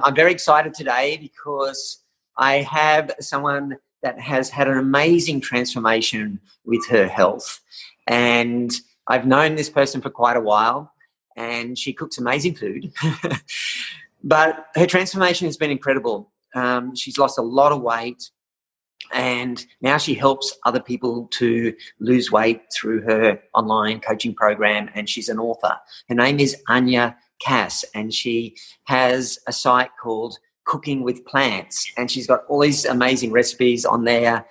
I'm very excited today because I have someone that has had an amazing transformation with her health. And I've known this person for quite a while, and she cooks amazing food. But her transformation has been incredible. She's lost a lot of weight, and now she helps other people to lose weight through her online coaching program, and she's an author. Her name is Anja Cass, and she has a site called Cooking with Plants, and she's got all these amazing recipes on there,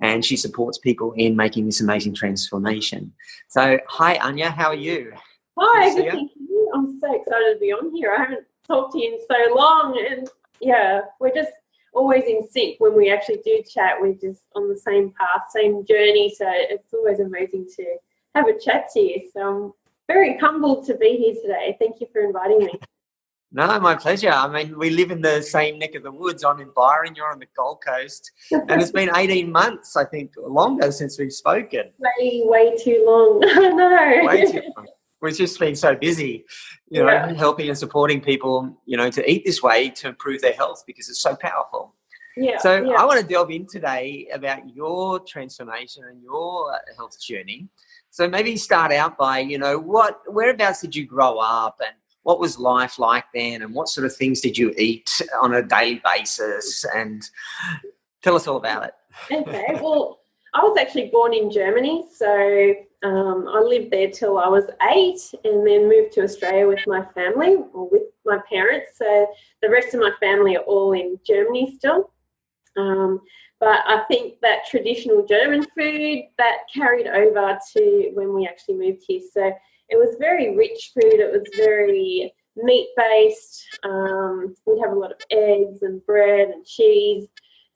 and she supports people in making this amazing transformation. So, hi, Anya, how are you? Hi, good thank you. I'm so excited to be on here. I haven't talked to you in so long, and yeah, we're just always in sync when we actually do chat. We're just on the same path, same journey, so it's always amazing to have a chat to you. So I'm very humbled to be here today. Thank you for inviting me. No, my pleasure. I mean, we live in the same neck of the woods. I'm in Byron, you're on the Gold Coast, and it's been 18 months, I think, longer since we've spoken. Way too long. I know. Way too long. We've just been so busy, you know, helping and supporting people, you know, to eat this way to improve their health because it's so powerful. So I want to delve in today about your transformation and your health journey. So maybe start out by, you know, whereabouts did you grow up, and what was life like then, and what sort of things did you eat on a daily basis? And tell us all about it. Okay, well, I was actually born in Germany, so I lived there till I was 8 and then moved to Australia with my family, or with my parents. So the rest of my family are all in Germany still. But I think that traditional German food, that carried over to when we actually moved here. So it was very rich food. It was very meat-based. We'd have a lot of eggs and bread and cheese.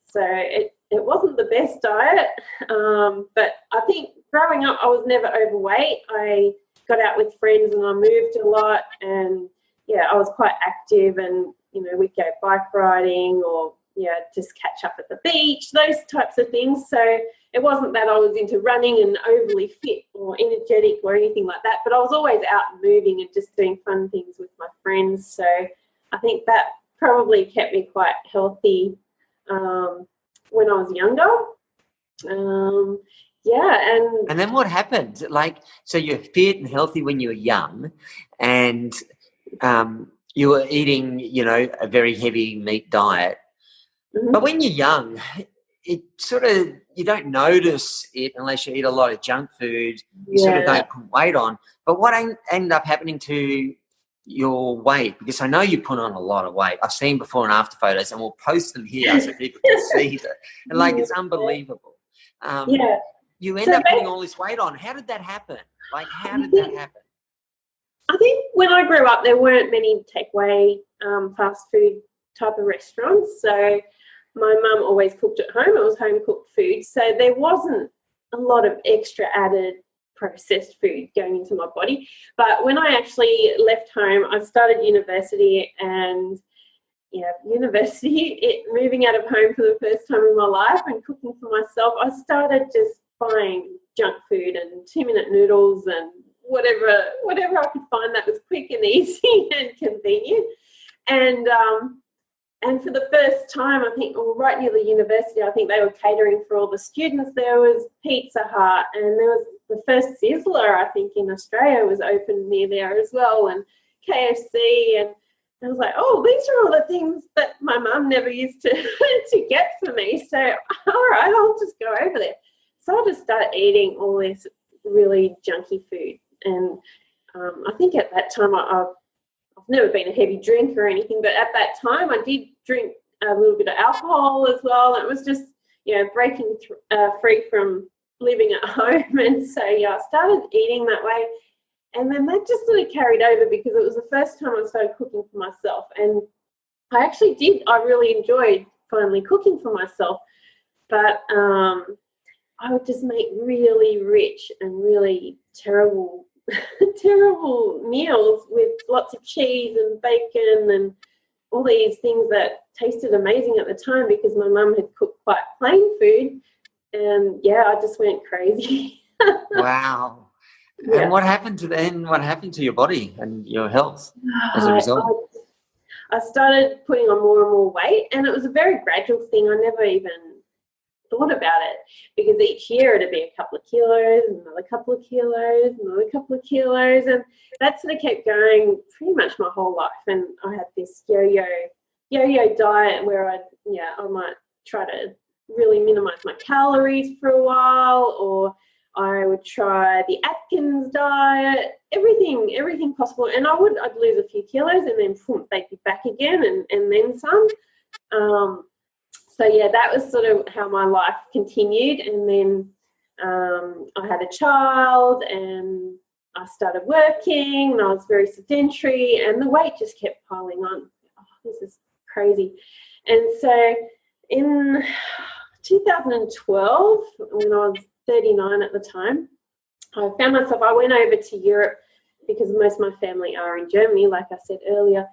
So it wasn't the best diet. But I think growing up, I was never overweight. I got out with friends and I moved a lot. And, yeah, I was quite active, and, you know, we'd go bike riding or, just catch up at the beach, those types of things. So it wasn't that I was into running and overly fit or energetic or anything like that, but I was always out and moving and just doing fun things with my friends. So I think that probably kept me quite healthy when I was younger. And then what happened? Like, so you're fit and healthy when you were young, and you were eating, you know, a very heavy meat diet. Mm-hmm. But when you're young, it sort of, you don't notice it unless you eat a lot of junk food. You sort of don't put weight on. But what ended up happening to your weight? Because I know you put on a lot of weight. I've seen before and after photos, and we'll post them here so people can see that. And like, it's unbelievable. You end up putting all this weight on. How did that happen? Like, how did that happen? I think when I grew up, there weren't many takeaway fast food type of restaurants. So my mum always cooked at home. It was home cooked food. So there wasn't a lot of extra added processed food going into my body. But when I actually left home, I started university, and moving out of home for the first time in my life and cooking for myself, I started just buying junk food and 2-minute noodles and whatever I could find that was quick and easy and convenient. And for the first time, I think, right near the university, I think they were catering for all the students. There was Pizza Hut, and there was the first Sizzler, I think, in Australia was open near there as well, and KFC. And I was like, oh, these are all the things that my mum never used to get for me. So, all right, I'll just go over there. So I just started eating all this really junky food. And I think at that time, I've never been a heavy drinker or anything, but at that time I did drink a little bit of alcohol as well. It was just, breaking free from living at home. And so, I started eating that way. And then that just sort of carried over because it was the first time I started cooking for myself. And I really enjoyed finally cooking for myself. But I would just make really rich and really terrible meals with lots of cheese and bacon and all these things that tasted amazing at the time because my mum had cooked quite plain food. And I just went crazy. Wow. And what happened to your body and your health as a result? I started putting on more and more weight, and it was a very gradual thing. I never even thought about it, because each year it'd be a couple of kilos, another couple of kilos, another couple of kilos, and that sort of kept going pretty much my whole life. And I had this yo-yo diet where I might try to really minimize my calories for a while, or I would try the Atkins diet, everything possible, and I'd lose a few kilos, and then boom, they'd be back again, and then some. So yeah, that was sort of how my life continued. And then I had a child, and I started working, and I was very sedentary, and the weight just kept piling on. Oh, this is crazy. And so in 2012, when I was 39 at the time, I found myself, I went over to Europe because most of my family are in Germany, like I said earlier.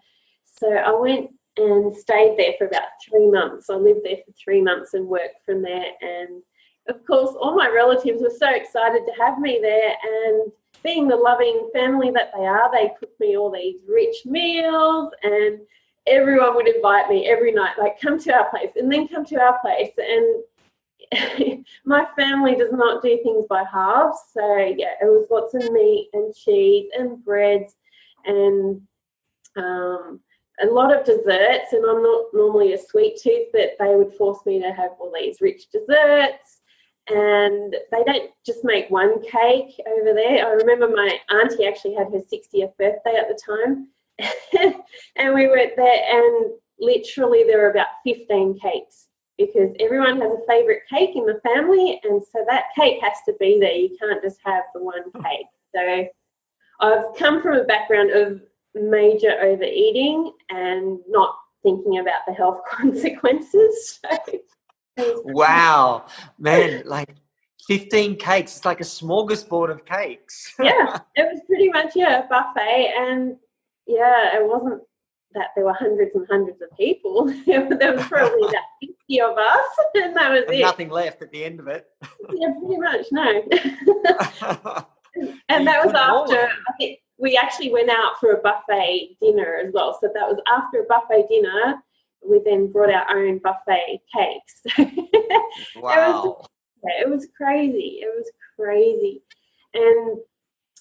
So I went and stayed there for about 3 months. I lived there for 3 months and worked from there. And of course, all my relatives were so excited to have me there. And being the loving family that they are, they cooked me all these rich meals, and everyone would invite me every night, like, come to our place, and then come to our place. And my family does not do things by halves. So, yeah, it was lots of meat and cheese and breads and a lot of desserts. And I'm not normally a sweet tooth, but they would force me to have all these rich desserts. And they don't just make one cake over there. I remember my auntie actually had her 60th birthday at the time. And we went there, and literally there were about 15 cakes, because everyone has a favourite cake in the family, and so that cake has to be there. You can't just have the one cake. So I've come from a background of major overeating and not thinking about the health consequences. Wow, man, like 15 cakes, it's like a smorgasbord of cakes. Yeah, it was pretty much, a buffet. And yeah, it wasn't that there were hundreds and hundreds of people. There was probably about 50 of us, and that was it. Nothing left at the end of it. Yeah, pretty much, no. And that was after, I think we actually went out for a buffet dinner as well. So that was after a buffet dinner, we then brought our own buffet cakes. Wow. It was crazy. It was crazy. And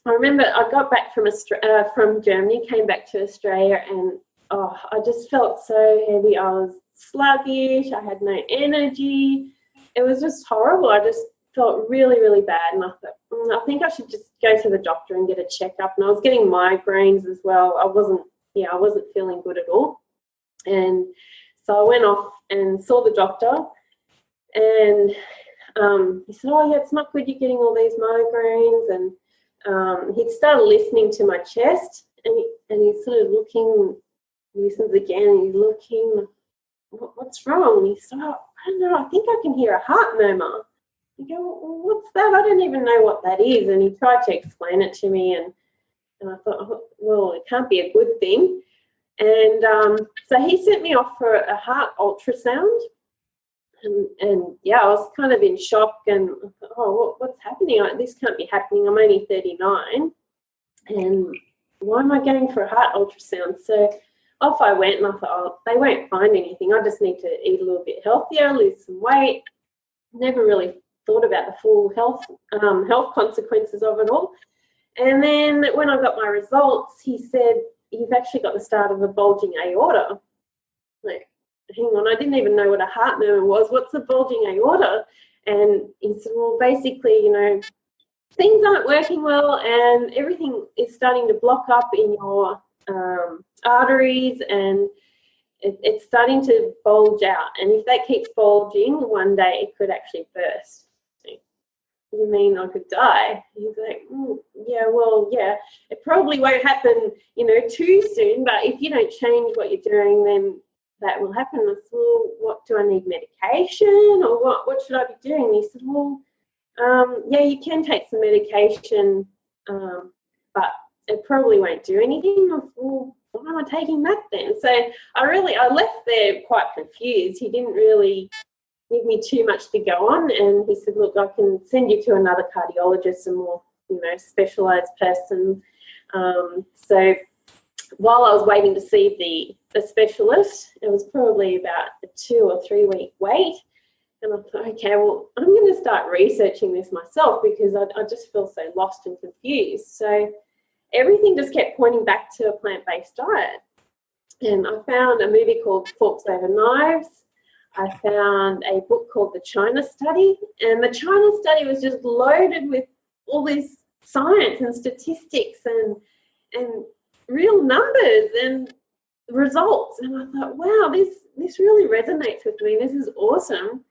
I remember I got back from Germany, came back to Australia, and I just felt so heavy. I was sluggish. I had no energy. It was just horrible. I just felt really, really bad. And I thought, I think I should just go to the doctor and get a checkup. And I was getting migraines as well. I wasn't feeling good at all. And so I went off and saw the doctor, and he said, "Oh, yeah, it's not good you're getting all these migraines." And he'd started listening to my chest, and he's sort of listens again, and he's looking, what's wrong? And he said, "Oh, I don't know, I think I can hear a heart murmur." I go, "Well, what's that? I don't even know what that is." And he tried to explain it to me, and I thought, well, it can't be a good thing. And so he sent me off for a heart ultrasound. And yeah, I was kind of in shock, and I thought, what's happening? This can't be happening. I'm only 39, and why am I going for a heart ultrasound? So off I went, and I thought, they won't find anything. I just need to eat a little bit healthier, lose some weight. Never really thought about the full health consequences of it all. And then when I got my results, he said, "You've actually got the start of a bulging aorta." Like, hang on, I didn't even know what a heart murmur was. What's a bulging aorta? And he said, "Well, basically, things aren't working well, and everything is starting to block up in your arteries, and it's starting to bulge out. And if that keeps bulging, one day it could actually burst." "You mean I could die?" He's like, yeah, it probably won't happen, too soon, but if you don't change what you're doing, then that will happen. I said, "Well, what do I need, medication, or what should I be doing?" And he said, "Well, yeah, you can take some medication, but it probably won't do anything." I said, "Well, why am I taking that then?" So I left there quite confused. He didn't really give me too much to go on, and he said, "Look, I can send you to another cardiologist, a more specialised person." So while I was waiting to see the specialist, it was probably about a 2 or 3 week wait. And I thought, okay, well, I'm going to start researching this myself because I just feel so lost and confused. So everything just kept pointing back to a plant-based diet. And I found a movie called Forks Over Knives. I found a book called The China Study. And the China Study was just loaded with all this science and statistics and real numbers and results. And I thought, wow, this really resonates with me. This is awesome.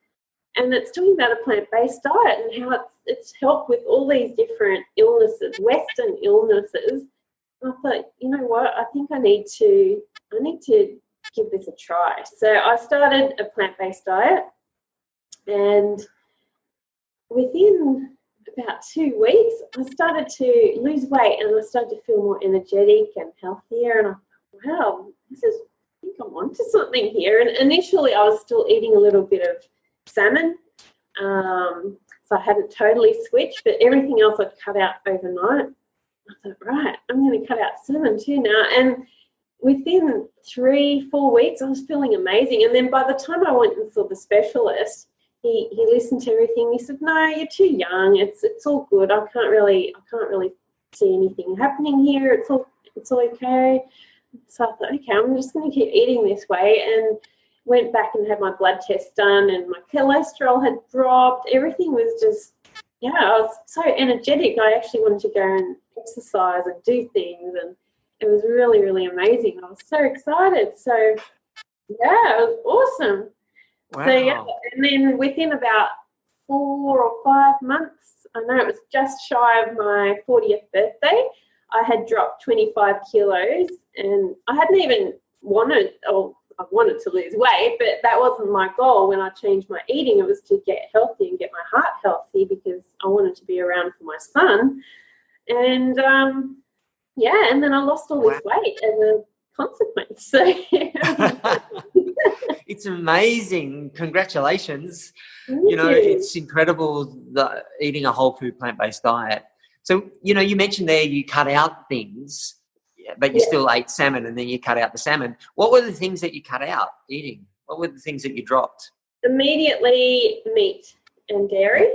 And it's talking about a plant-based diet and how it's helped with all these different illnesses, Western illnesses. And I thought, you know what, I think I need to give this a try. So I started a plant-based diet, and within about 2 weeks, I started to lose weight and I started to feel more energetic and healthier. And I thought, wow, I think I'm onto something here. And initially I was still eating a little bit of salmon, so I hadn't totally switched, but everything else I'd cut out overnight. I thought, right, I'm going to cut out salmon too now. And within 3-4 weeks, I was feeling amazing. And then by the time I went and saw the specialist, he listened to everything. He said, no, you're too young. It's all good. I can't really see anything happening here. It's all okay. So I thought, okay, I'm just going to keep eating this way. And went back and had my blood test done, and my cholesterol had dropped. Everything was just, I was so energetic. I actually wanted to go and exercise and do things, and it was really, really amazing. I was so excited. So, yeah, it was awesome. Wow. So, yeah, and then within about 4 or 5 months, I know it was just shy of my 40th birthday, I had dropped 25 kilos, and I hadn't even I wanted to lose weight, but that wasn't my goal when I changed my eating. It was to get healthy and get my heart healthy because I wanted to be around for my son. And, and then I lost all this weight as a consequence. So it's amazing. Congratulations. Thank you. It's incredible eating a whole food plant-based diet. So, you mentioned there you cut out things, but you still ate salmon, and then you cut out the salmon. What were the things that you cut out eating? What were the things that you dropped? Immediately meat and dairy,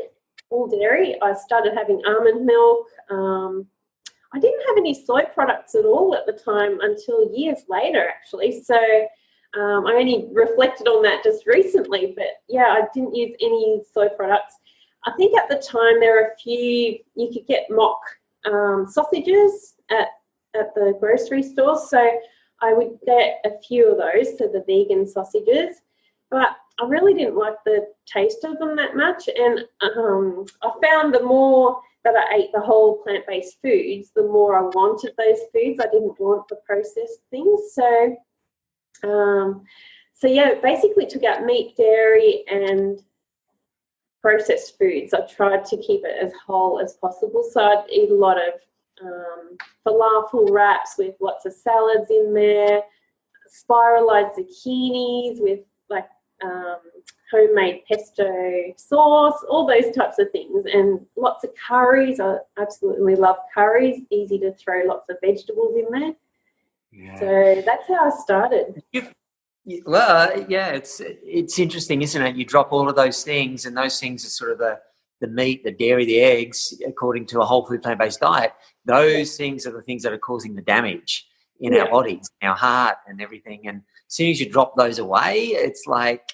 all dairy. I started having almond milk. I didn't have any soy products at all at the time until years later, actually. So I only reflected on that just recently. But, I didn't use any soy products. I think at the time there were a few, you could get mock sausages at the grocery store, so I would get a few of those, so the vegan sausages, but I really didn't like the taste of them that much. And I found the more that I ate the whole plant-based foods, the more I wanted those foods. I didn't want the processed things. So basically took out meat, dairy, and processed foods. I tried to keep it as whole as possible, so I'd eat a lot of falafel wraps with lots of salads in there, spiralized zucchinis with homemade pesto sauce, all those types of things, and lots of curries. I absolutely love curries, easy to throw lots of vegetables in there. Yeah. So that's how I started. It's interesting, isn't it? You drop all of those things, and those things are sort of the meat, the dairy, the eggs, according to a whole food plant-based diet. Those things are the things that are causing the damage in our bodies, our heart and everything. And as soon as you drop those away, it's like,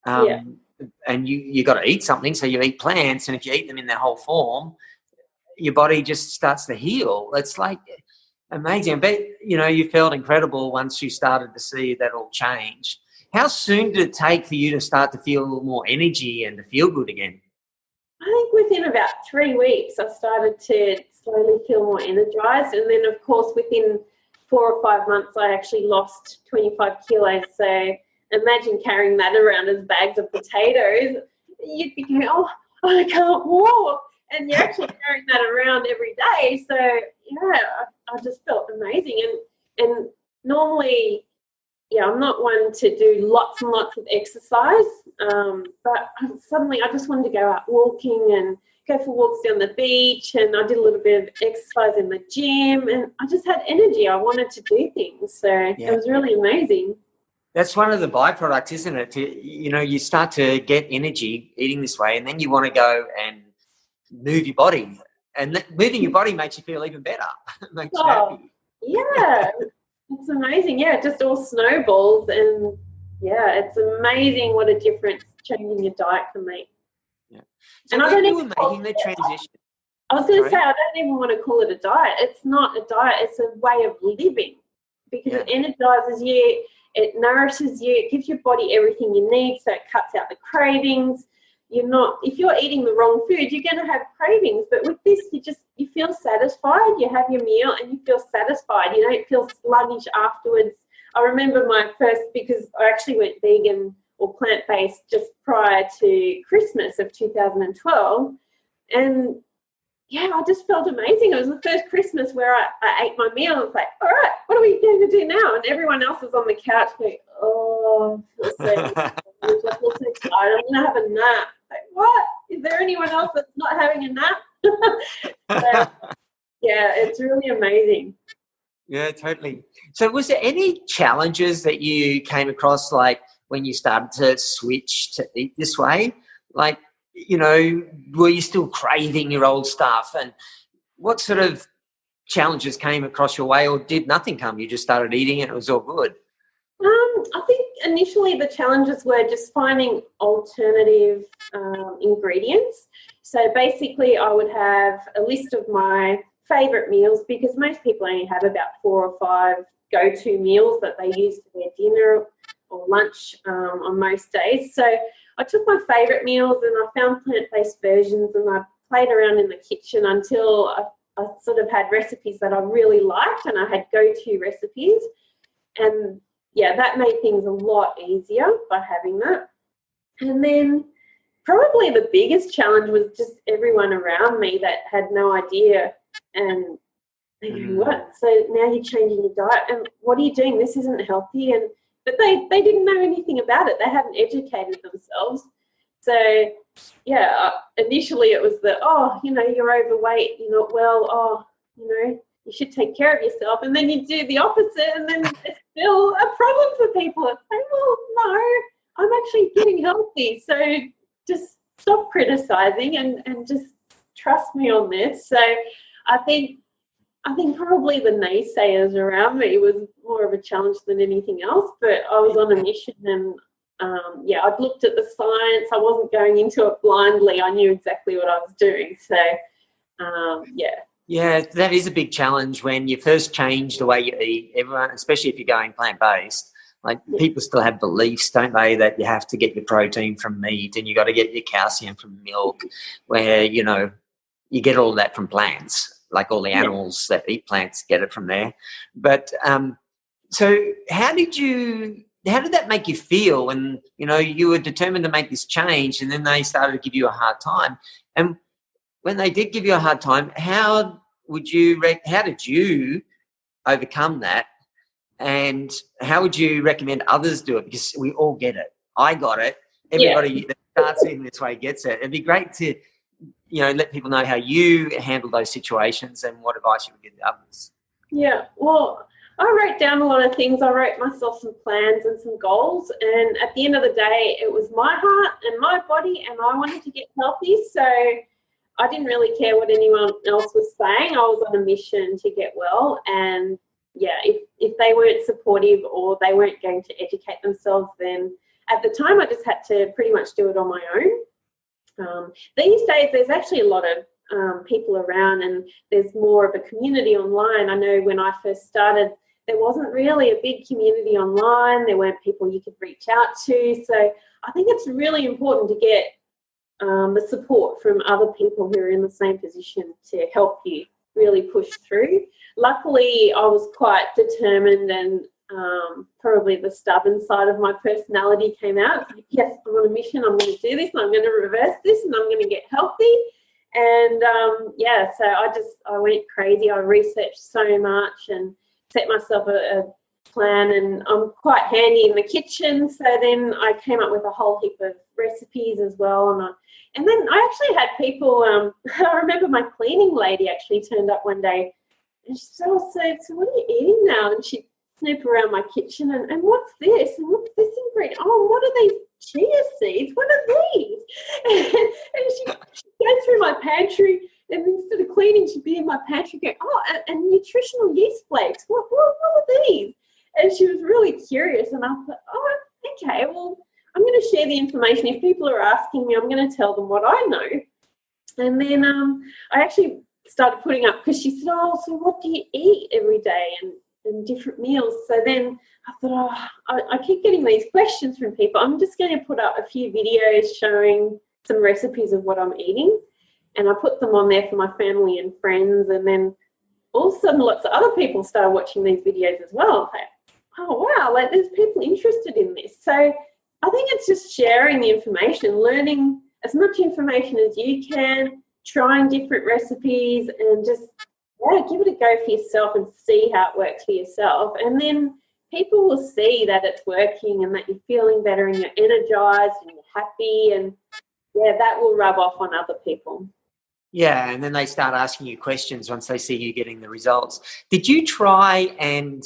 and you got to eat something, so you eat plants, and if you eat them in their whole form, your body just starts to heal. It's like amazing. But, you felt incredible once you started to see that all change. How soon did it take for you to start to feel a little more energy and to feel good again? I think within about 3 weeks, I started to slowly feel more energized. And then, of course, within 4 or 5 months, I actually lost 25 kilos. So imagine carrying that around as bags of potatoes. You'd be going, oh, I can't walk. And you're actually carrying that around every day. So, I just felt amazing. And normally, I'm not one to do lots and lots of exercise, but suddenly I just wanted to go out walking and go for walks down the beach, and I did a little bit of exercise in the gym, and I just had energy. I wanted to do things. So it was really amazing. That's one of the byproducts, isn't it? You start to get energy eating this way, and then you want to go and move your body. And moving your body makes you feel even better. Makes you happy. Yeah. It's amazing. Yeah, it just all snowballs, and it's amazing what a difference changing your diet can make. Yeah. So when you were making the transition, I was going to say, I don't even want to call it a diet. It's not a diet. It's a way of living, because it energizes you, it nourishes you, it gives your body everything you need, so it cuts out the cravings. If you're eating the wrong food, you're going to have cravings. But with this, you feel satisfied. You have your meal and you feel satisfied. You don't feel sluggish afterwards. I remember because I actually went vegan or plant-based just prior to Christmas of 2012. And I just felt amazing. It was the first Christmas where I ate my meal. I was like, all right, what are we going to do now? And everyone else was on the couch going, I feel so tired. I'm going to have a nap. Like, what? Is there anyone else that's not having a nap? It's really amazing. Yeah, totally. So was there any challenges that you came across, like when you started to switch to eat this way? Like, were you still craving your old stuff? And what sort of challenges came across your way, or did nothing come? You just started eating and it was all good? I think initially the challenges were just finding alternative ingredients. So basically I would have a list of my favourite meals, because most people only have about 4 or 5 go-to meals that they use for their dinner or lunch on most days. So I took my favourite meals and I found plant-based versions, and I played around in the kitchen until I sort of had recipes that I really liked, and I had go-to recipes. And that made things a lot easier by having that. And then probably the biggest challenge was just everyone around me that had no idea, and they go, what? So now you're changing your diet, and what are you doing? This isn't healthy. But they didn't know anything about it. They hadn't educated themselves. So, initially it was you're overweight, you're not well, you should take care of yourself. And then you do the opposite, and then it's still a problem for people. It's like, well, no, I'm actually getting healthy. So just stop criticizing and just trust me on this. So I think probably the naysayers around me was more of a challenge than anything else, but I was on a mission, and I'd looked at the science. I wasn't going into it blindly. I knew exactly what I was doing. So, Yeah, that is a big challenge when you first change the way you eat. Everyone, especially if you're going plant-based, people still have beliefs, don't they, that you have to get your protein from meat and you got to get your calcium from milk, where, you get all that from plants. Like all the animals that eat plants get it from there. But so how did that make you feel when, you were determined to make this change, and then they started to give you a hard time? And when they did give you a hard time, how did you overcome that? And how would you recommend others do it? Because we all get it. I got it. Everybody that starts eating this way gets it. It'd be great to let people know how you handle those situations and what advice you would give to others. Yeah, well, I wrote down a lot of things. I wrote myself some plans and some goals, and at the end of the day, it was my heart and my body, and I wanted to get healthy. So I didn't really care what anyone else was saying. I was on a mission to get well, and if they weren't supportive or they weren't going to educate themselves, then at the time I just had to pretty much do it on my own. These days, there's actually a lot of people around, and there's more of a community online. I know when I first started, there wasn't really a big community online. There weren't people you could reach out to. So I think it's really important to get the support from other people who are in the same position to help you really push through. Luckily, I was quite determined, and probably the stubborn side of my personality came out. Like, yes, I'm on a mission. I'm going to do this, and I'm going to reverse this, and I'm going to get healthy. And so I went crazy. I researched so much and set myself a plan, and I'm quite handy in the kitchen. So then I came up with a whole heap of recipes as well. And then I actually had people, I remember my cleaning lady actually turned up one day, and she said, "Oh, so what are you eating now?" And she snoop around my kitchen, and what's this? And what's this ingredient? Oh, what are these chia seeds? What are these? And she goes through my pantry, and instead of cleaning, she'd be in my pantry going, "Oh, and nutritional yeast flakes. What are these?" And she was really curious, and I thought, "Oh, okay, well, I'm going to share the information. If people are asking me, I'm going to tell them what I know." And then I actually started putting up, because she said, "Oh, so what do you eat every day and different meals?" So then I thought, I keep getting these questions from people. I'm just going to put up a few videos showing some recipes of what I'm eating, and I put them on there for my family and friends. And then all of a sudden, lots of other people started watching these videos as well. Like, oh, wow, like there's people interested in this. So I think it's just sharing the information, learning as much information as you can, trying different recipes, and just, give it a go for yourself and see how it works for yourself. And then people will see that it's working and that you're feeling better and you're energized and you're happy, and that will rub off on other people. Yeah, and then they start asking you questions once they see you getting the results. Did you try and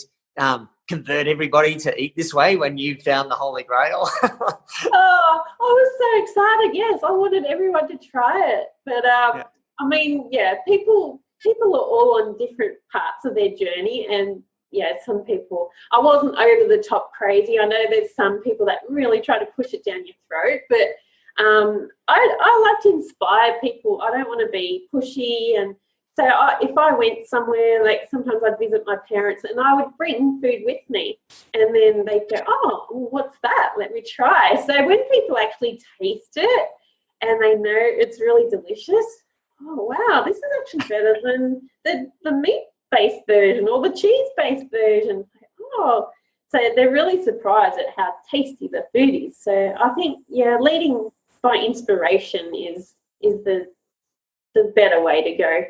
convert everybody to eat this way when you found the Holy Grail? Oh, I was so excited. Yes, I wanted everyone to try it. But, I mean, people are all on different parts of their journey, and some people, I wasn't over the top crazy. I know there's some people that really try to push it down your throat, but I like to inspire people. I don't want to be pushy. And so if I went somewhere, like sometimes I'd visit my parents and I would bring food with me, and then they'd go, "Oh, what's that? Let me try." So when people actually taste it and they know it's really delicious, "Oh, wow, this is actually better than the meat-based version or the cheese-based version." Oh, so they're really surprised at how tasty the food is. So I think, leading by inspiration is the better way to go.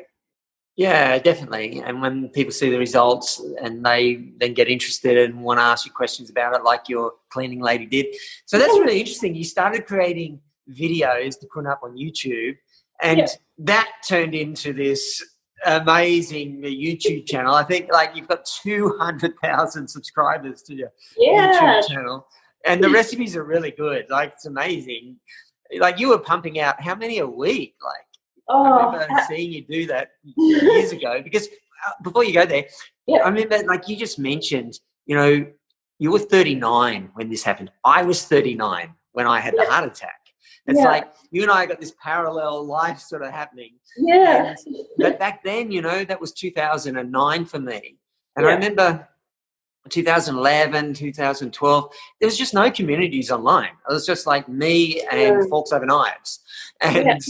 Yeah, definitely. And when people see the results and they then get interested and want to ask you questions about it, like your cleaning lady did. So that's really interesting. You started creating videos to put up on YouTube, and that turned into this amazing YouTube channel. I think like you've got 200,000 subscribers to your YouTube channel, and the recipes are really good. Like, it's amazing. Like, you were pumping out how many a week? Like, I remember seeing you do that years ago. Because before you go there, I remember, like you just mentioned, you were 39 when this happened. I was 39 when I had the heart attack. It's like you and I got this parallel life sort of happening. Yeah. But back then, that was 2009 for me. And I remember 2011, 2012, there was just no communities online. It was just like me and Forks Over Knives. And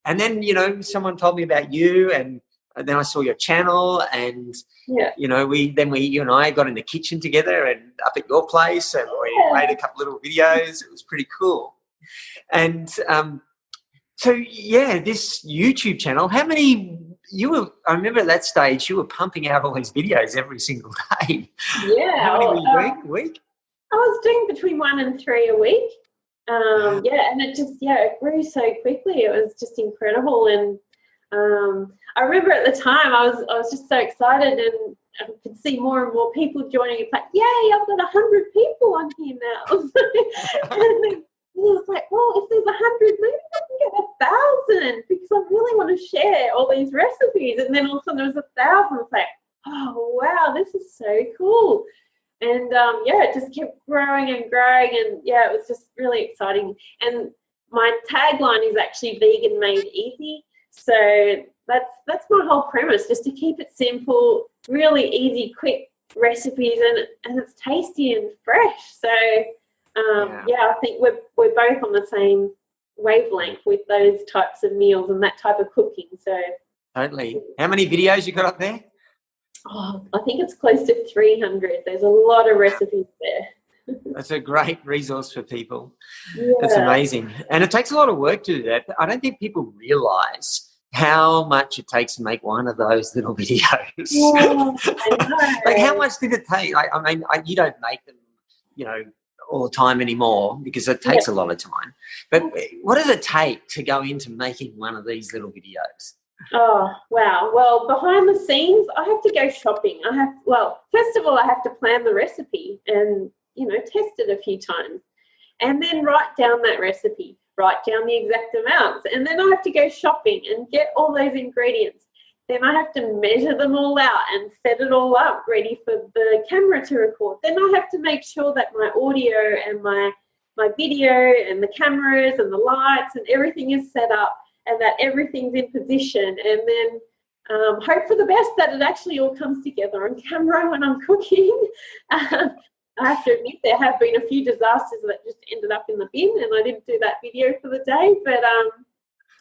and then, someone told me about you, and then I saw your channel, and you and I got in the kitchen together and up at your place, and we made a couple little videos. It was pretty cool. And this YouTube channel, how many I remember at that stage you were pumping out all these videos every single day. Yeah. How many were you doing a week? I was doing between 1 and 3 a week. And it just, it grew so quickly. It was just incredible. And I remember at the time I was just so excited, and I could see more and more people joining. It's like, yay, I've got 100 people on here now. And then it was like, well, if there's 100, maybe I can get 1,000, because I really want to share all these recipes. And then all of a sudden there was 1,000. It's like, oh, wow, this is so cool. And, it just kept growing and growing. And, it was just really exciting. And my tagline is actually vegan made easy. So that's my whole premise, just to keep it simple, really easy, quick recipes, and it's tasty and fresh. So, I think we're both on the same wavelength with those types of meals and that type of cooking. So totally. How many videos you got up there? Oh, I think it's close to 300. There's a lot of recipes there. That's a great resource for people. That's amazing. And it takes a lot of work to do that. I don't think people realise how much it takes to make one of those little videos. Oh, I know. Like, how much did it take? Like, I mean, you don't make them, all the time anymore because it takes a lot of time. But what does it take to go into making one of these little videos? Oh, wow. Well, behind the scenes, I have to go shopping. First of all, I have to plan the recipe and, test it a few times. And then write down that recipe, write down the exact amounts. And then I have to go shopping and get all those ingredients. Then I have to measure them all out and set it all up ready for the camera to record. Then I have to make sure that my audio and my video and the cameras and the lights and everything is set up and that everything's in position. And then hope for the best that it actually all comes together on camera when I'm cooking. I have to admit there have been a few disasters that just ended up in the bin and I didn't do that video for the day. But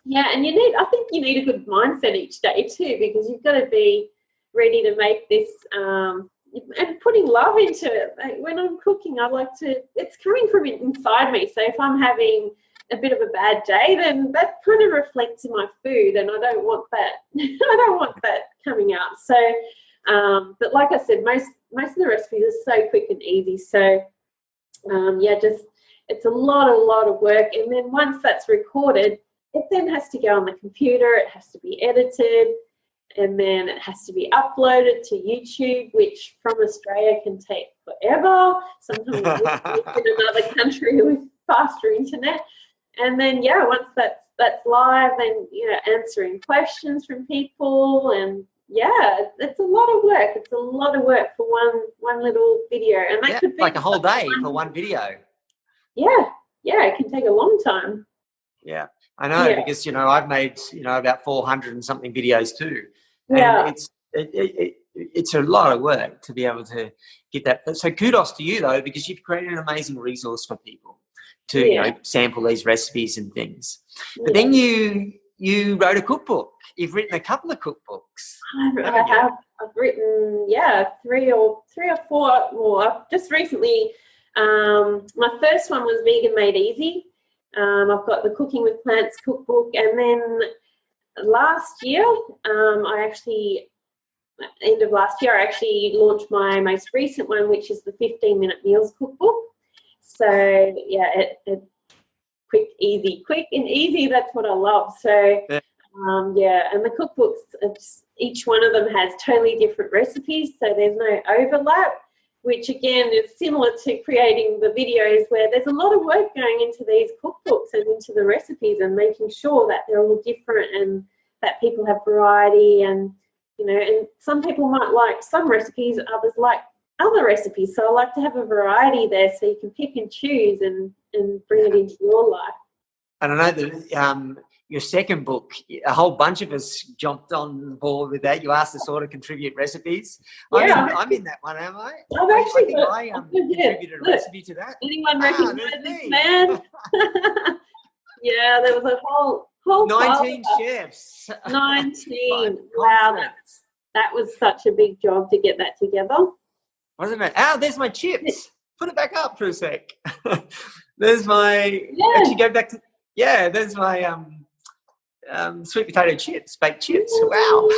and I think you need a good mindset each day too, because you've got to be ready to make this and putting love into it. Like when I'm cooking, it's coming from inside me. So if I'm having a bit of a bad day, then that kind of reflects in my food and I don't want that. I don't want that coming out. So, but like I said, most of the recipes are so quick and easy. So, it's a lot of work. And then once that's recorded, it then has to go on the computer, it has to be edited, and then it has to be uploaded to YouTube, which from Australia can take forever. Sometimes in another country with faster internet. And then, once that's live, then, answering questions from people. And, it's a lot of work. It's a lot of work for one little video. And that could be like a whole day for one video. Yeah, it can take a long time. Yeah, I know because, I've made, about 400 and something videos too. And it's a lot of work to be able to get that. So kudos to you, though, because you've created an amazing resource for people to, sample these recipes and things. But then you wrote a cookbook. You've written a couple of cookbooks. I've written, 3 or 4 more. I've just recently, my first one was Vegan Made Easy. I've got the Cooking with Plants cookbook, and then last year, end of last year, I actually launched my most recent one, which is the 15-minute meals cookbook. So it quick and easy. That's what I love. So and the cookbooks, each one of them has totally different recipes, so there's no overlap, which again is similar to creating the videos, where there's a lot of work going into these cookbooks and into the recipes and making sure that they're all different and that people have variety. And and some people might like some recipes, others like other recipes, so I like to have a variety there so you can pick and choose and bring it into your life. And I know that your second book, a whole bunch of us jumped on board with that. You asked us all to contribute recipes. I'm in that one, am I? I contributed a recipe to that. Anyone recognize this man? There was a whole 19 chefs. 19. Wow, that was such a big job to get that together. Wasn't it? There's my chips. Put it back up for a sec. There's my. Actually, go back to. There's my sweet potato chips, baked chips. Wow.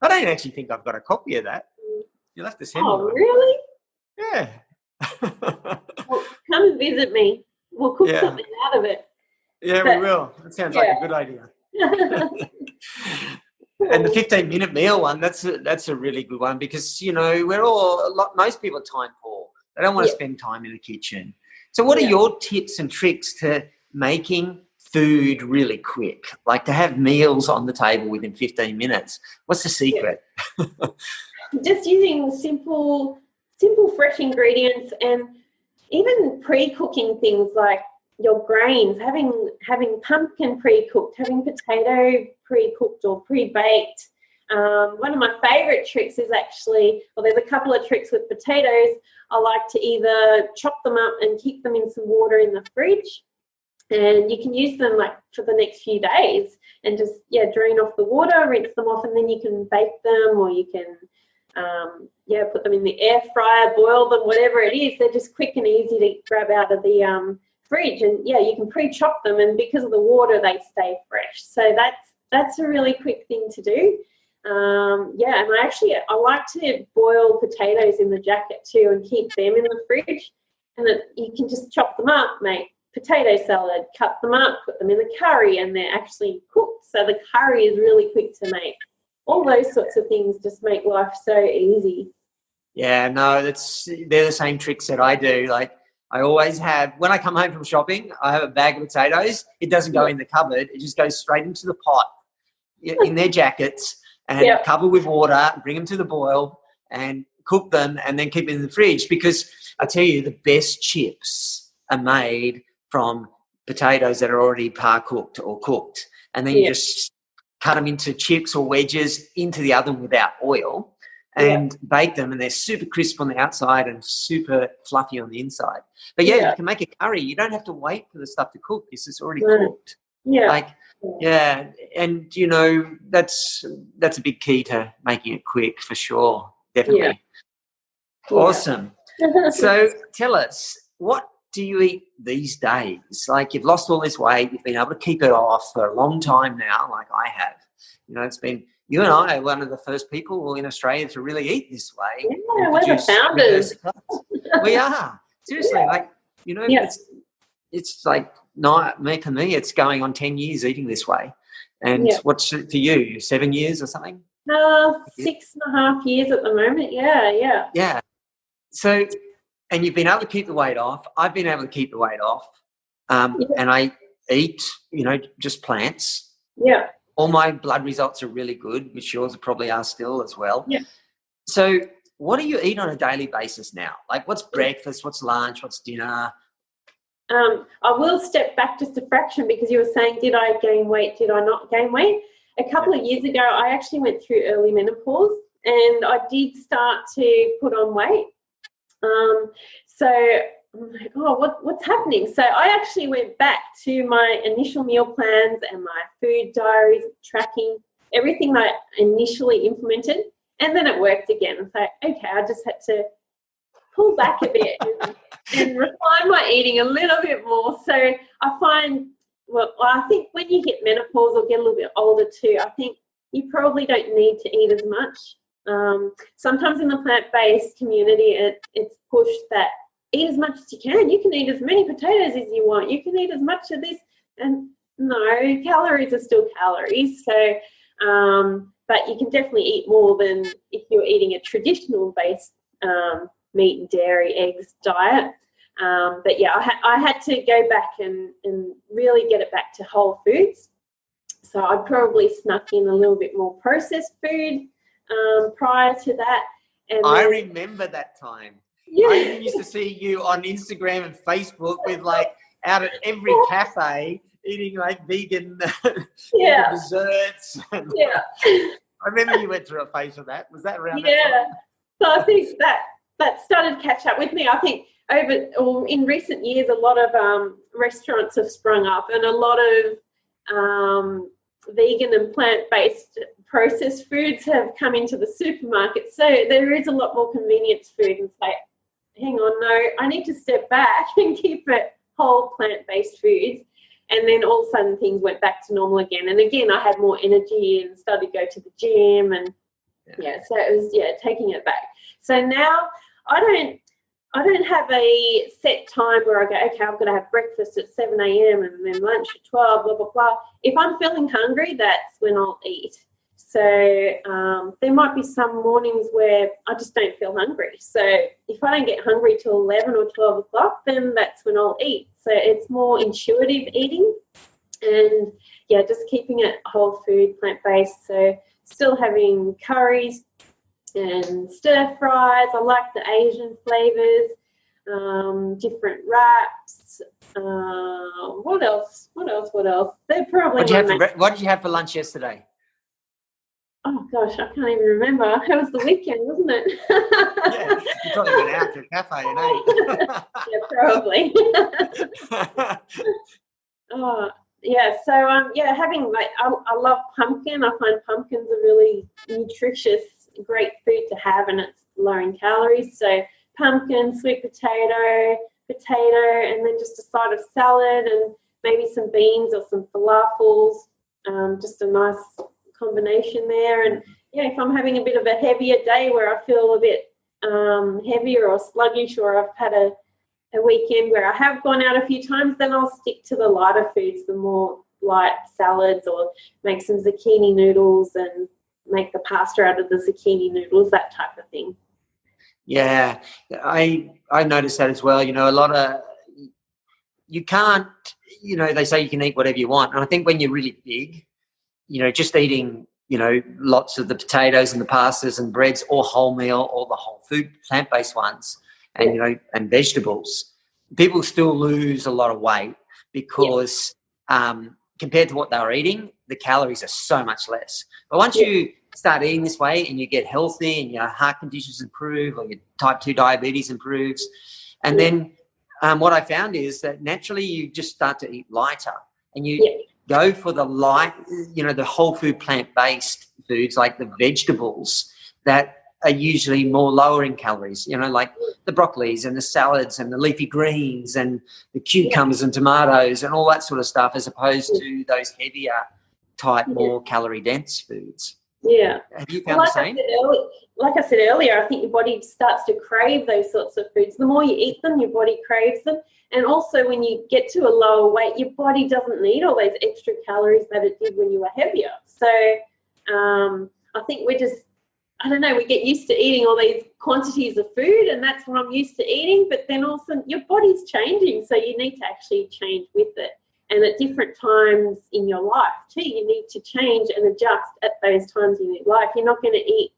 I don't actually think I've got a copy of that. You'll have to send me one. Oh, really? Yeah. Well, come and visit me. We'll cook something out of it. Yeah, we will. That sounds like a good idea. And the 15-minute meal one, that's a really good one because, most people are time poor. They don't want to spend time in the kitchen. So what are your tips and tricks to making food really quick? Like to have meals on the table within 15 minutes. What's the secret? Just using simple, fresh ingredients, and even pre-cooking things like your grains, having pumpkin pre-cooked, having potato pre-cooked or pre-baked. One of my favourite tricks is there's a couple of tricks with potatoes. I like to either chop them up and keep them in some water in the fridge, and you can use them like for the next few days and just drain off the water, rinse them off, and then you can bake them, or you can put them in the air fryer, boil them, whatever it is. They're just quick and easy to grab out of the fridge, and you can pre-chop them, and because of the water they stay fresh. So that's a really quick thing to do. And I like to boil potatoes in the jacket too and keep them in the fridge, and you can just chop them up, make potato salad, cut them up, put them in the curry, and they're actually cooked. So the curry is really quick to make. All those sorts of things just make life so easy. Yeah, no, they're the same tricks that I do. Like, I always have, when I come home from shopping, I have a bag of potatoes. It doesn't go in the cupboard. It just goes straight into the pot in their jackets and cover with water, bring them to the boil and cook them and then keep it in the fridge, because I tell you, the best chips are made from potatoes that are already par-cooked or cooked. And then you just cut them into chips or wedges into the oven without oil and bake them, and they're super crisp on the outside and super fluffy on the inside. But, you can make a curry. You don't have to wait for the stuff to cook because it's already cooked. Yeah. And, you know, that's a big key to making it quick for sure, definitely. Yeah. Awesome. So tell us, what do you eat these days? Like, you've lost all this weight, you've been able to keep it off for a long time now, like I have. You know, it's been, you and I are one of the first people in Australia to really eat this way. Yeah, we're the founders. We are. Seriously, like, you know, it's like, not for me, it's going on 10 years eating this way. And what's it for you, 7 years or something? 6.5 years at the moment, Yeah. So, and you've been able to keep the weight off. I've been able to keep the weight off. And I eat, you know, just plants. Yeah. All my blood results are really good, which yours probably are still as well. Yeah. So what do you eat on a daily basis now? Like, what's breakfast, what's lunch, what's dinner? I will step back just a fraction, because you were saying, did I gain weight, did I not gain weight? A couple of years ago, I actually went through early menopause and I did start to put on weight. So I'm like, what's happening? So I actually went back to my initial meal plans and my food diaries, tracking everything that I initially implemented, and then it worked again. It's like, okay, I just had to pull back a bit and refine my eating a little bit more. So I find, I think when you hit menopause or get a little bit older too, I think you probably don't need to eat as much. Sometimes in the plant-based community, it's pushed that eat as much as you can. You can eat as many potatoes as you want. You can eat as much of this. And no, calories are still calories. So, but you can definitely eat more than if you're eating a traditional-based meat and dairy, eggs diet. But yeah, I had to go back and really get it back to whole foods. So I probably snuck in a little bit more processed food prior to that. And I remember that time. Yeah. I even used to see you on Instagram and Facebook with, like, out at every cafe eating, like, vegan, vegan desserts. And, I remember you went through a phase of that. Was that around that time? So I think that started to catch up with me. I think in recent years, a lot of restaurants have sprung up, and a lot of vegan and plant-based processed foods have come into the supermarket. So there is a lot more convenience food, and say, hang on, no, I need to step back and keep it whole plant-based foods. And then all of a sudden things went back to normal again. And again, I had more energy and started to go to the gym, and so it was taking it back. So now I don't have a set time where I go, okay, I'm going to have breakfast at 7 a.m. and then lunch at 12, blah, blah, blah. If I'm feeling hungry, that's when I'll eat. So there might be some mornings where I just don't feel hungry. So if I don't get hungry till 11 or 12 o'clock, then that's when I'll eat. So it's more intuitive eating, and just keeping it whole food, plant-based. So still having curries and stir fries. I like the Asian flavors, different wraps. What else? They're probably. What did you have for lunch yesterday? Oh gosh, I can't even remember. It was the weekend, wasn't it? You probably went out to a cafe and ate. Probably. So having, like, I love pumpkin. I find pumpkins a really nutritious, great food to have, and it's low in calories. So pumpkin, sweet potato, and then just a side of salad and maybe some beans or some falafels. just a nice combination there. And yeah, if I'm having a bit of a heavier day where I feel a bit heavier or sluggish, or I've had a weekend where I have gone out a few times, then I'll stick to the lighter foods, the more light salads, or make some zucchini noodles and make the pasta out of the zucchini noodles, that type of thing. Yeah, I noticed that as well. You know, a lot of, you can't, you know, they say you can eat whatever you want. And I think when you're really big, you know, just eating, you know, lots of the potatoes and the pastas and breads, or wholemeal, or the whole food, plant-based ones, and, you know, and vegetables, people still lose a lot of weight because compared to what they were eating, the calories are so much less. But once you start eating this way and you get healthy and your heart conditions improve, or your type 2 diabetes improves, and then what I found is that naturally you just start to eat lighter, and you go for the light, you know, the whole food plant-based foods, like the vegetables that are usually more lower in calories, you know, like the broccolis and the salads and the leafy greens and the cucumbers and tomatoes and all that sort of stuff, as opposed to those heavier type, more calorie dense foods. Yeah. Have you found the same? Like I said earlier, I think your body starts to crave those sorts of foods. The more you eat them, your body craves them. And also when you get to a lower weight, your body doesn't need all those extra calories that it did when you were heavier. So I think we're just, I don't know, we get used to eating all these quantities of food, and that's what I'm used to eating. But then also your body's changing, so you need to actually change with it. And at different times in your life too, you need to change and adjust at those times in your life. You're not going to eat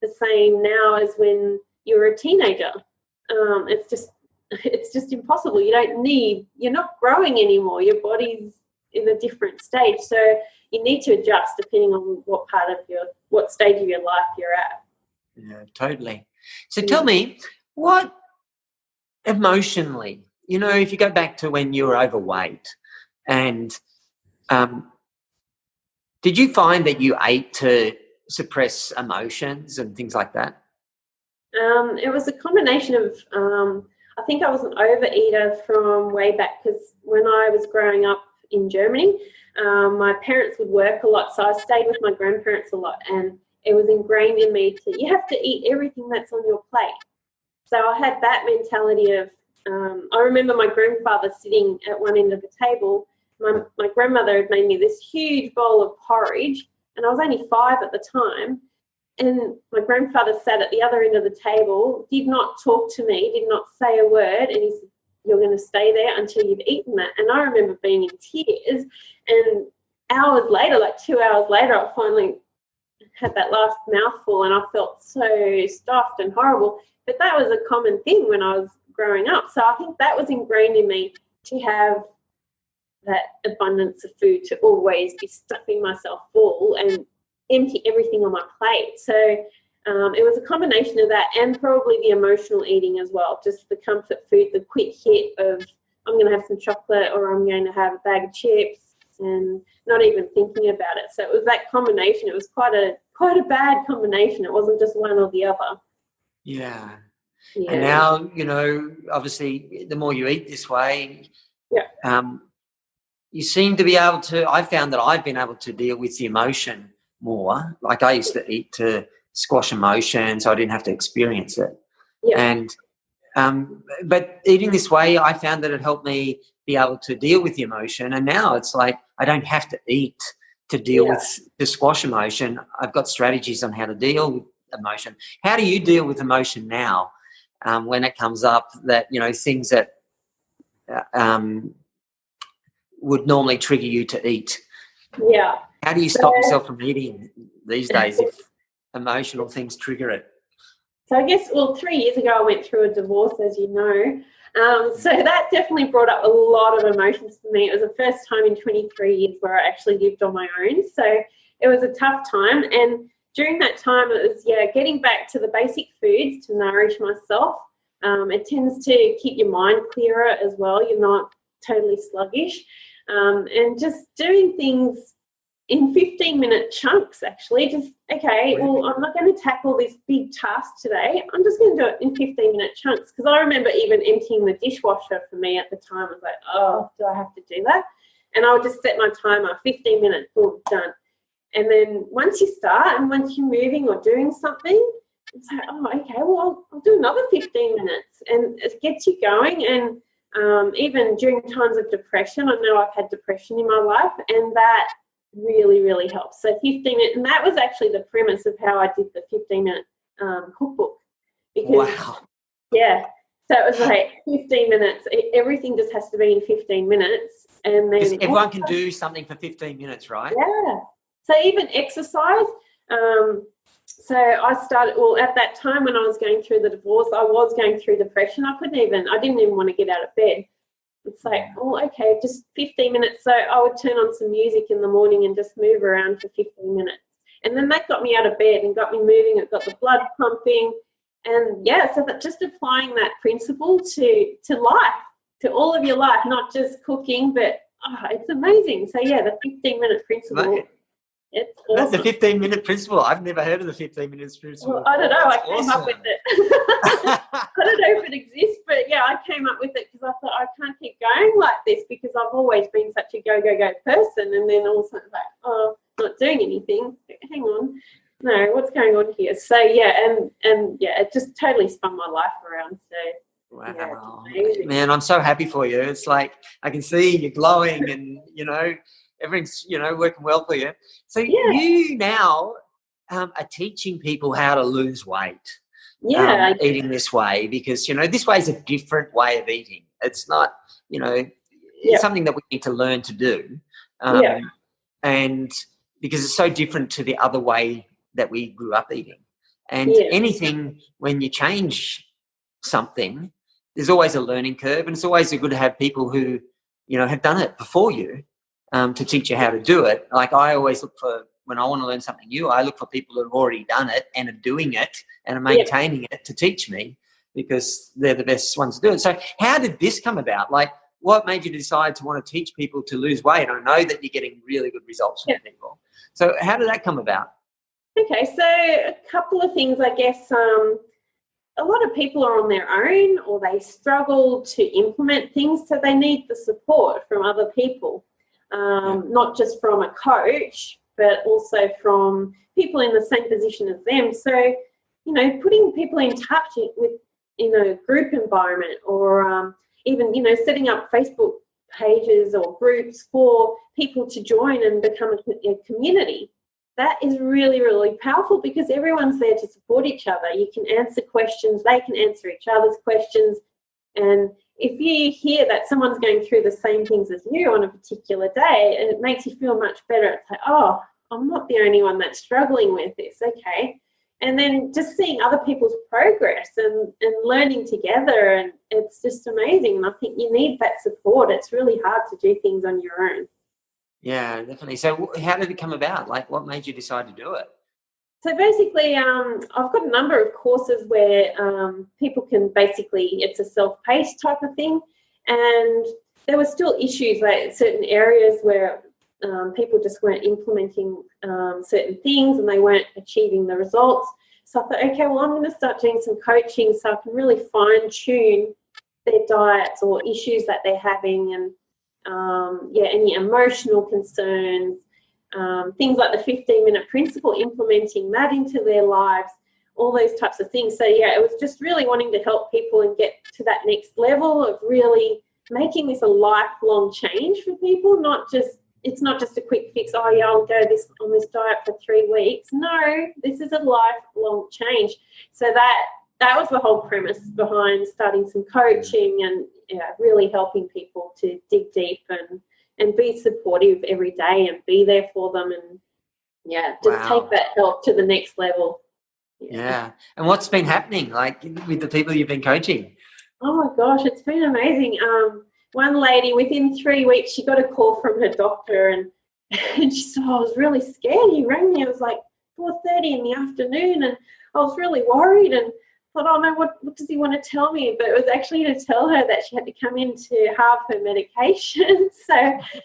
the same now as when you were a teenager. It's just impossible. You're not growing anymore. Your body's in a different stage. So you need to adjust depending on what stage of your life you're at. Yeah, totally. So tell me, what emotionally, you know, if you go back to when you were overweight, and did you find that you ate to suppress emotions and things like that? It was a combination of, I think I was an overeater from way back, because when I was growing up in Germany, my parents would work a lot, so I stayed with my grandparents a lot, and it was ingrained in me you have to eat everything that's on your plate. So I had that mentality of, I remember my grandfather sitting at one end of the table. My grandmother had made me this huge bowl of porridge, and I was only 5 at the time. And my grandfather sat at the other end of the table, did not talk to me, did not say a word, and he said, "You're going to stay there until you've eaten that." And I remember being in tears, and hours later, like 2 hours later, I finally had that last mouthful, and I felt so stuffed and horrible. But that was a common thing when I was growing up. So I think that was ingrained in me, to have that abundance of food, to always be stuffing myself full and empty everything on my plate. So it was a combination of that, and probably the emotional eating as well, just the comfort food, the quick hit of, I'm going to have some chocolate, or I'm going to have a bag of chips, and not even thinking about it. So it was that combination. It was quite a bad combination. It wasn't just one or the other. Yeah. And now, you know, obviously the more you eat this way, you seem to be able to, I found that I've been able to deal with the emotion more. Like I used to eat to squash emotion, so I didn't have to experience it. And but eating this way, I found that it helped me be able to deal with the emotion. And now it's like I don't have to eat to deal with, to squash emotion. I've got strategies on how to deal with emotion. How do you deal with emotion now when it comes up, that, you know, things that would normally trigger you to eat? Yeah. How do you stop yourself from eating these days if emotional things trigger it? So I guess, 3 years ago I went through a divorce, as you know. So that definitely brought up a lot of emotions for me. It was the first time in 23 years where I actually lived on my own. So it was a tough time. And during that time, it was, getting back to the basic foods to nourish myself. It tends to keep your mind clearer as well. You're not totally sluggish. And just doing things in 15-minute chunks, actually. Just, okay, well, I'm not going to tackle this big task today. I'm just going to do it in 15-minute chunks. Because I remember even emptying the dishwasher for me at the time. I was like, oh, do I have to do that? And I would just set my timer, 15 minutes, boom, done. And then once you start and once you're moving or doing something, it's like, oh, okay, well, I'll do another 15 minutes. And it gets you going. And even during times of depression, I know I've had depression in my life, and that really, really helps. So 15 minutes, and that was actually the premise of how I did the 15-minute cookbook. Because, wow. Yeah. So it was like 15 minutes. Everything just has to be in 15 minutes. And then everyone can do something for 15 minutes, right? Yeah. So even exercise. So I started, well, at that time when I was going through the divorce, I was going through depression. I didn't even want to get out of bed. It's like, oh, okay, just 15 minutes. So I would turn on some music in the morning and just move around for 15 minutes. And then that got me out of bed and got me moving. It got the blood pumping. And, yeah, so that just applying that principle to life, to all of your life, not just cooking, but it's amazing. So, yeah, the 15-minute principle. Mate, it's awesome. The 15-minute principle. I've never heard of the 15-minute principle. Well, I don't know. I came up with it. I don't know if it exists, but, yeah, I came up with it because I thought I can't keep going like this because I've always been such a go, go, go person. And then all of a sudden it's like, oh, not doing anything. Hang on. No, what's going on here? So, yeah, and yeah, it just totally spun my life around. So, wow. Yeah, man, I'm so happy for you. It's like I can see you glowing and, everything's, working well for you. So you now are teaching people how to lose weight. Eating this way because, this way is a different way of eating. It's not, it's something that we need to learn to do. And because it's so different to the other way that we grew up eating. And anything, when you change something, there's always a learning curve, and it's always good to have people who, have done it before you to teach you how to do it. Like I always look for, when I want to learn something new, I look for people who have already done it and are doing it and are maintaining it to teach me because they're the best ones to do it. So how did this come about? Like, what made you decide to want to teach people to lose weight? I know that you're getting really good results from people. So how did that come about? Okay, so a couple of things, I guess. A lot of people are on their own or they struggle to implement things, so they need the support from other people, not just from a coach, but also from people in the same position as them. So, putting people in touch with, in a group environment or even, setting up Facebook pages or groups for people to join and become a community. That is really, really powerful because everyone's there to support each other. You can answer questions, they can answer each other's questions. And if you hear that someone's going through the same things as you on a particular day, it makes you feel much better. It's like, oh, I'm not the only one that's struggling with this, okay. And then just seeing other people's progress and learning together, and it's just amazing. And I think you need that support. It's really hard to do things on your own. Yeah, definitely. So how did it come about? Like, what made you decide to do it? So basically, I've got a number of courses where people can basically, it's a self-paced type of thing. And there were still issues, like certain areas where people just weren't implementing certain things and they weren't achieving the results. So I thought, okay, well, I'm going to start doing some coaching so I can really fine-tune their diets or issues that they're having and any emotional concerns, things like the 15-minute principle, implementing that into their lives, all those types of things. So, it was just really wanting to help people and get to that next level of really making this a lifelong change for people, it's not just a quick fix, I'll go on this diet for 3 weeks. No, this is a lifelong change. So that was the whole premise behind starting some coaching and really helping people to dig deep and be supportive every day and be there for them and, take that help to the next level. Yeah. And what's been happening, like, with the people you've been coaching? Oh, my gosh, it's been amazing. One lady, within 3 weeks, she got a call from her doctor and she said, I was really scared. He rang me. It was like 4:30 in the afternoon and I was really worried and thought, oh no, what does he want to tell me? But it was actually to tell her that she had to come in to have her medication. So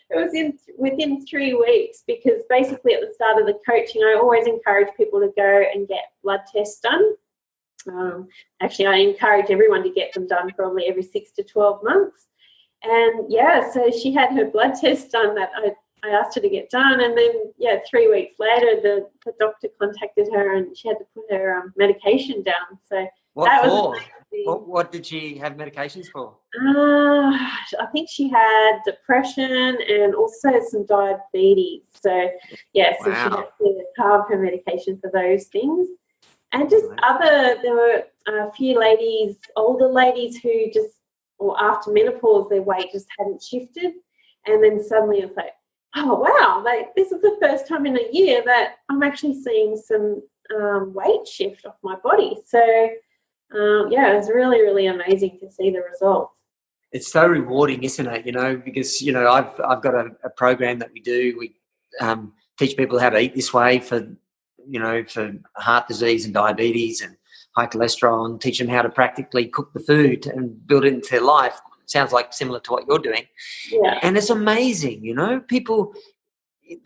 it was within 3 weeks, because basically at the start of the coaching, I always encourage people to go and get blood tests done. Actually, I encourage everyone to get them done probably every 6 to 12 months. And so she had her blood test done that I asked her to get done, and then 3 weeks later the doctor contacted her and she had to put her medication down. So what did she have medications for? I think she had depression and also some diabetes. So she had to carve her medication for those things. And just there were a few ladies, older ladies who after menopause, their weight just hadn't shifted. And then suddenly it's like, oh, wow, this is the first time in a year that I'm actually seeing some weight shift off my body. So, it was really, really amazing to see the results. It's so rewarding, isn't it? Because, I've got a program that we do. We teach people how to eat this way for heart disease and diabetes and high cholesterol, and teach them how to practically cook the food and build it into their life. Sounds like similar to what you're doing. Yeah. And it's amazing, people,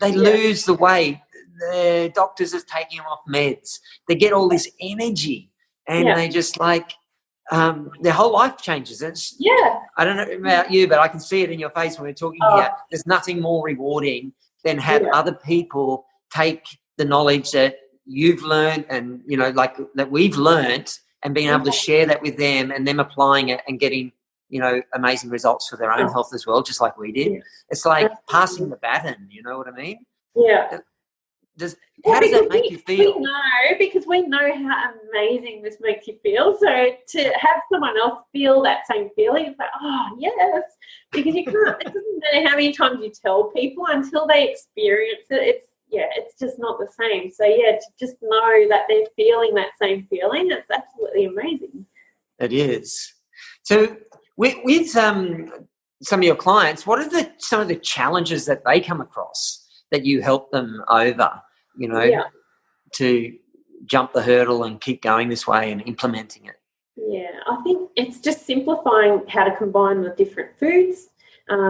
they lose the weight. The doctors are taking them off meds. They get all this energy and they just their whole life changes. I don't know about you, but I can see it in your face when we're talking here. There's nothing more rewarding than have other people take the knowledge that you've learned and, that we've learned, and being able to share that with them and them applying it and getting, amazing results for their own health as well, just like we did. It's like passing the baton, you know what I mean? Yeah. How does that make you feel? We know how amazing this makes you feel. So to have someone else feel that same feeling, it's like, oh, yes, because you can't, it doesn't matter how many times you tell people until they experience it. It's just not the same. So, to just know that they're feeling that same feeling, it's absolutely amazing. It is. So with some of your clients, what are some of the challenges that they come across that you help them over, to jump the hurdle and keep going this way and implementing it? Yeah, I think it's just simplifying how to combine the different foods,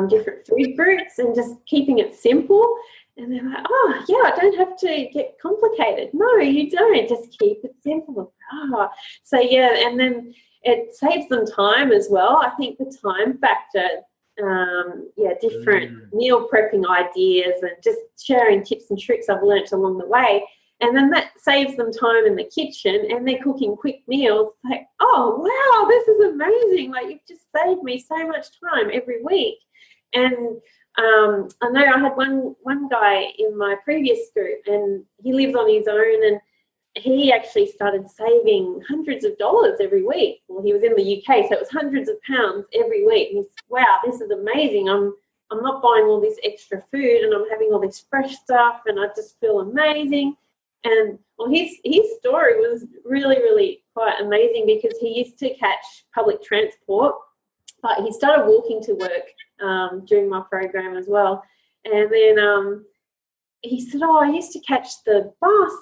different food groups, and just keeping it simple. And they're like, I don't have to get complicated. No, you don't. Just keep it simple. And then it saves them time as well. I think the time factor, different meal prepping ideas and just sharing tips and tricks I've learnt along the way. And then that saves them time in the kitchen, and they're cooking quick meals. Like, oh, wow, this is amazing. Like, you've just saved me so much time every week. And I know I had one guy in my previous group, and he lives on his own, and he actually started saving hundreds of dollars every week. Well, he was in the UK, so it was hundreds of pounds every week. And he's, wow, this is amazing. I'm not buying all this extra food, and I'm having all this fresh stuff, and I just feel amazing. And his story was really, really quite amazing, because he used to catch public transport, but he started walking to work during my program as well. And then he said, I used to catch the bus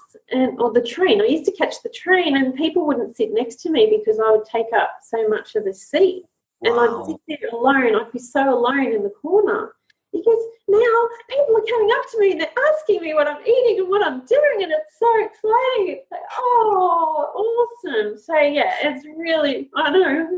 or the train. I used to catch the train, and people wouldn't sit next to me because I would take up so much of the seat. Wow. And I'd sit there alone. I'd be so alone in the corner. Because now people are coming up to me and they're asking me what I'm eating and what I'm doing, and it's so exciting. It's like, oh, awesome. So, it's really, I know.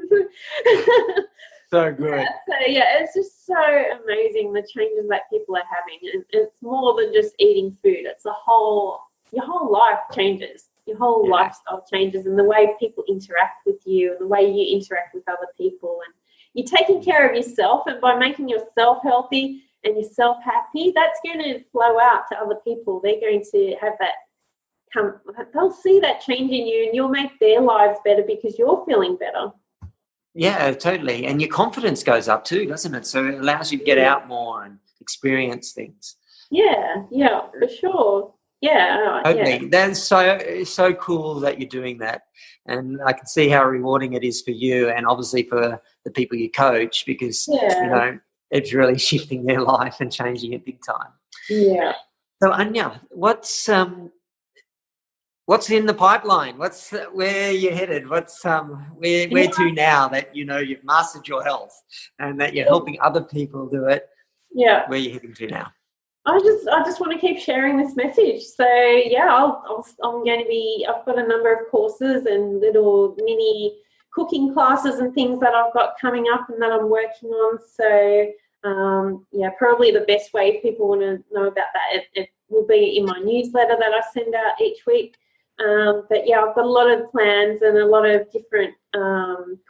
So good. It's just so amazing, the changes that people are having. And it's more than just eating food. It's your whole life changes. Your whole lifestyle changes, and the way people interact with you and the way you interact with other people. And you're taking care of yourself, and by making yourself healthy and yourself happy, that's going to flow out to other people. They're going to have that they'll see that change in you, and you'll make their lives better because you're feeling better. Yeah, totally. And your confidence goes up too, doesn't it? So it allows you to get out more and experience things. Yeah, for sure. Yeah. Totally. That's so cool that you're doing that. And I can see how rewarding it is for you, and obviously for the people you coach, because, it's really shifting their life and changing it big time. Yeah. So, Anya, what's in the pipeline? Where are you headed? Where to now that you've mastered your health and that you're helping other people do it? Yeah. Where are you heading to now? I just want to keep sharing this message. So I'm going to be. I've got a number of courses and little mini cooking classes and things that I've got coming up and that I'm working on. So, probably the best way if people want to know about that, it will be in my newsletter that I send out each week. But yeah, I've got a lot of plans and a lot of different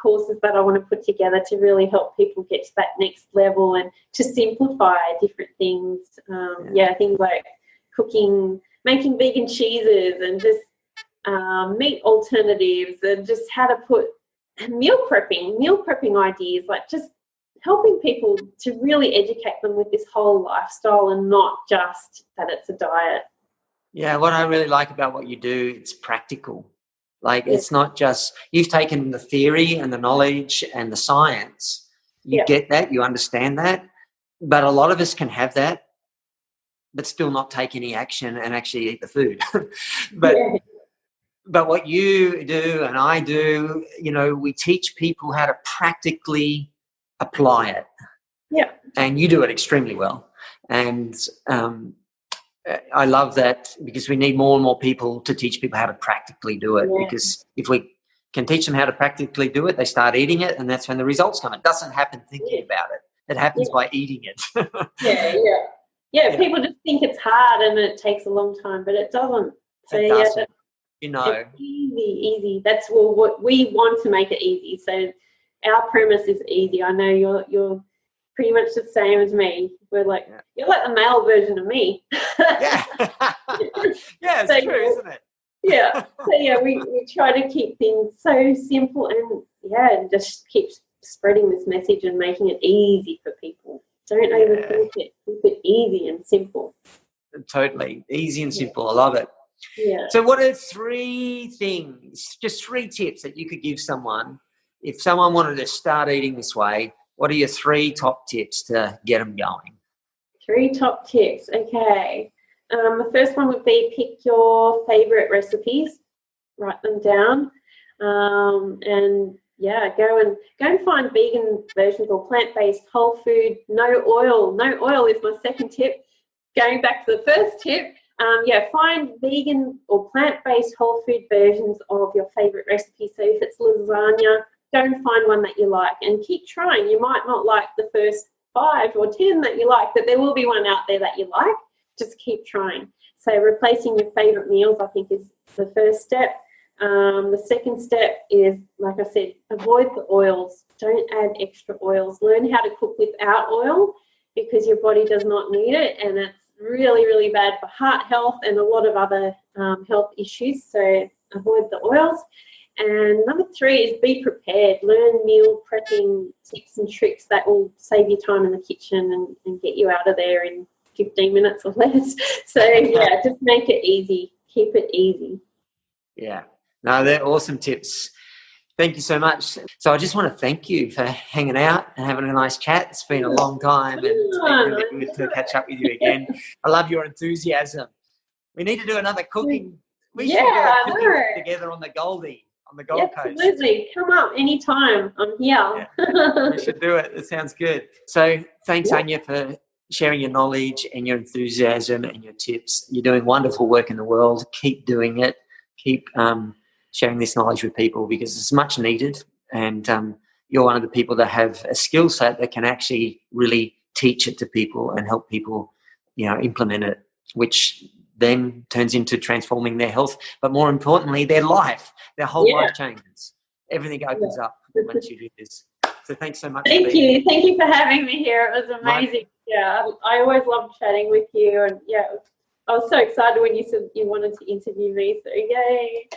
courses that I want to put together to really help people get to that next level and to simplify different things. Things like cooking, making vegan cheeses, and just meat alternatives, and just how to put meal prepping ideas, like just helping people to really educate them with this whole lifestyle and not just that it's a diet. Yeah, what I really like about what you do, it's practical. Like, it's not just, you've taken the theory and the knowledge and the science. You get that, you understand that. But a lot of us can have that, but still not take any action and actually eat the food. But what you do and I do, we teach people how to practically apply it. Yeah. And you do it extremely well. And I love that, because we need more and more people to teach people how to practically do it. Yeah. Because if we can teach them how to practically do it, they start eating it, and that's when the results come. It doesn't happen thinking about it. It happens by eating it. People just think it's hard and it takes a long time, but it doesn't. So it doesn't. It's easy. That's what we want to make it easy. So our premise is easy. I know you're pretty much the same as me. We're like, you're like the male version of me. It's true, isn't it? We try to keep things so simple and just keep spreading this message and making it easy for people. Don't overthink it. Keep it easy and simple. Totally. Easy and simple. I love it. Yeah. So what are 3 things, just 3 tips that you could give someone if someone wanted to start eating this way? What are your 3 top tips to get them going? 3 top tips. Okay. The first one would be pick your favourite recipes, write them down, and go and find vegan versions or plant-based, whole food, no oil. No oil is my second tip. Going back to the first tip, find vegan or plant-based whole food versions of your favourite recipe. So if it's lasagna, go and find one that you like and keep trying. You might not like the first 5 or 10 that you like, but there will be one out there that you like. Just keep trying. So replacing your favourite meals, I think, is the first step. The second step is, like I said, avoid the oils. Don't add extra oils. Learn how to cook without oil, because your body does not need it, and it's really, really bad for heart health and a lot of other health issues. So avoid the oils. And number 3 is be prepared. Learn meal prepping tips and tricks that will save you time in the kitchen and get you out of there in 15 minutes or less. So, just make it easy. Keep it easy. Yeah. No, they're awesome tips. Thank you so much. So I just want to thank you for hanging out and having a nice chat. It's been a long time, and it's been really good to catch up with you again. I love your enthusiasm. We need to do another cooking. We should do cooking together on the Gold Coast. Absolutely. Come up anytime. I'm here. We should do it. It sounds good. So thanks, Anya, for sharing your knowledge and your enthusiasm and your tips. You're doing wonderful work in the world. Keep doing it. Keep sharing this knowledge with people, because it's much needed. And you're one of the people that have a skill set that can actually really teach it to people and help people, implement it, which then turns into transforming their health, but more importantly, their life. Their whole life changes. Everything opens up once you do this. So thanks so much. Thank you. Thank you for having me here. It was amazing. I always love chatting with you. And I was so excited when you said you wanted to interview me. So yay.